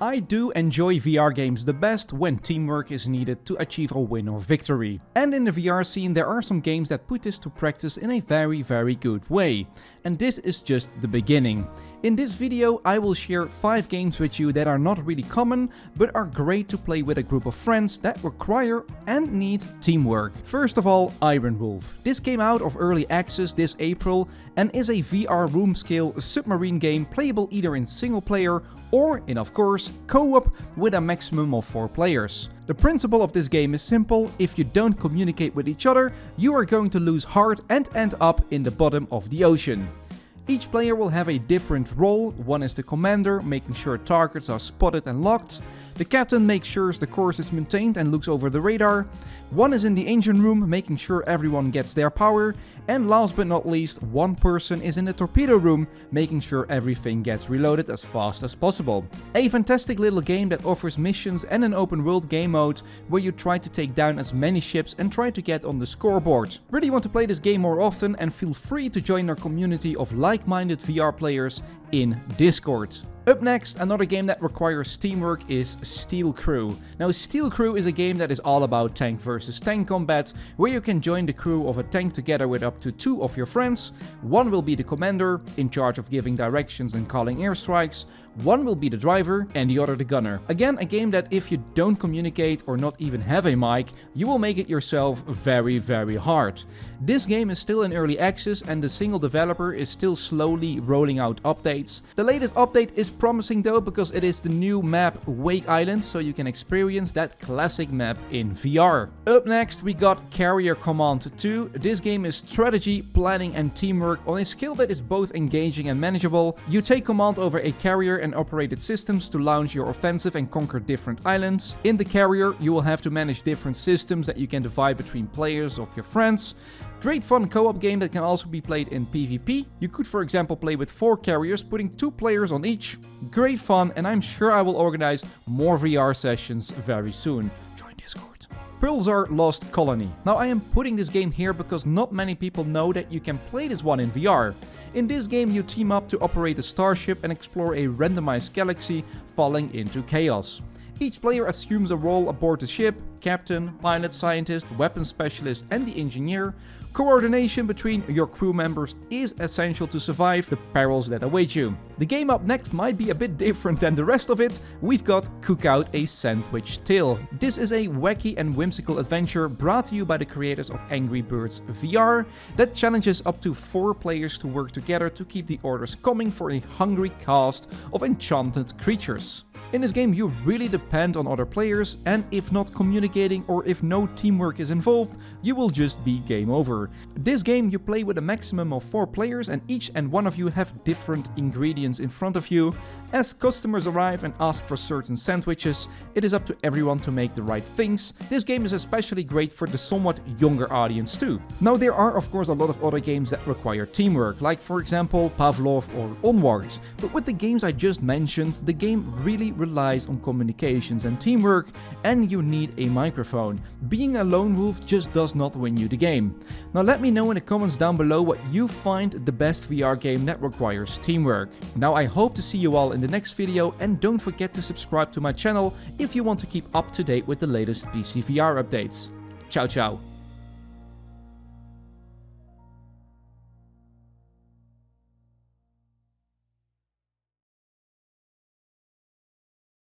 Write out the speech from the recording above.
I do enjoy VR games the best when teamwork is needed to achieve a win or victory. And in the VR scene there are some games that put this to practice in a very good way. And this is just the beginning. In this video I will share 5 games with you that are not really common, but are great to play with a group of friends that require and need teamwork. First of all, IRONWOLF. This came out of early access this April and is a VR room scale submarine game playable either in single player or in, of course, co-op with a maximum of 4 players. The principle of this game is simple: if you don't communicate with each other, you are going to lose heart and end up in the bottom of the ocean. Each player will have a different role. One is the commander, making sure targets are spotted and locked. The captain makes sure the course is maintained and looks over the radar. One is in the engine room, making sure everyone gets their power. And last but not least, one person is in the torpedo room, making sure everything gets reloaded as fast as possible. A fantastic little game that offers missions and an open world game mode where you try to take down as many ships and try to get on the scoreboard. Really want to play this game more often, and feel free to join our community of like-minded VR players in Discord. Up next, another game that requires teamwork is Steel Crew. Now, Steel Crew is a game that is all about tank versus tank combat, where you can join the crew of a tank together with up to 2 of your friends. One will be the commander, in charge of giving directions and calling airstrikes. One will be the driver and the other the gunner. Again, a game that if you don't communicate or not even have a mic, you will make it yourself very hard. This game is still in early access and the single developer is still slowly rolling out updates. The latest update is promising though, because it is the new map Wake Island, so you can experience that classic map in VR. Up next we got Carrier Command 2. This game is strategy, planning and teamwork on a scale that is both engaging and manageable. You take command over a carrier and operated systems to launch your offensive and conquer different islands. In the carrier you will have to manage different systems that you can divide between players of your friends. Great fun co-op game that can also be played in PvP. You could for example play with 4 carriers, putting 2 players on each. Great fun, and I'm sure I will organize more VR sessions very soon. Join Discord. PULSAR Lost Colony. Now I am putting this game here because not many people know that you can play this one in VR. In this game you team up to operate a starship and explore a randomized galaxy falling into chaos. Each player assumes a role aboard the ship: captain, pilot, scientist, weapons specialist and the engineer. Coordination between your crew members is essential to survive the perils that await you. The game up next might be a bit different than the rest of it. We've got Cook Out a Sandwich Tale. This is a wacky and whimsical adventure brought to you by the creators of Angry Birds VR that challenges up to 4 players to work together to keep the orders coming for a hungry cast of enchanted creatures. In this game you really depend on other players, and if not communicating or if no teamwork is involved, you will just be game over. This game you play with a maximum of 4 players, and each and one of you have different ingredients in front of you. As customers arrive and ask for certain sandwiches, it is up to everyone to make the right things. This game is especially great for the somewhat younger audience too. Now there are of course a lot of other games that require teamwork, like for example Pavlov or Onward. But with the games I just mentioned, the game really relies on communications and teamwork, and you need a microphone. Being a lone wolf just does not win you the game. Now let me know in the comments down below what you find the best VR game that requires teamwork. Now I hope to see you all in the next video, and don't forget to subscribe to my channel if you want to keep up to date with the latest PCVR updates. Ciao ciao.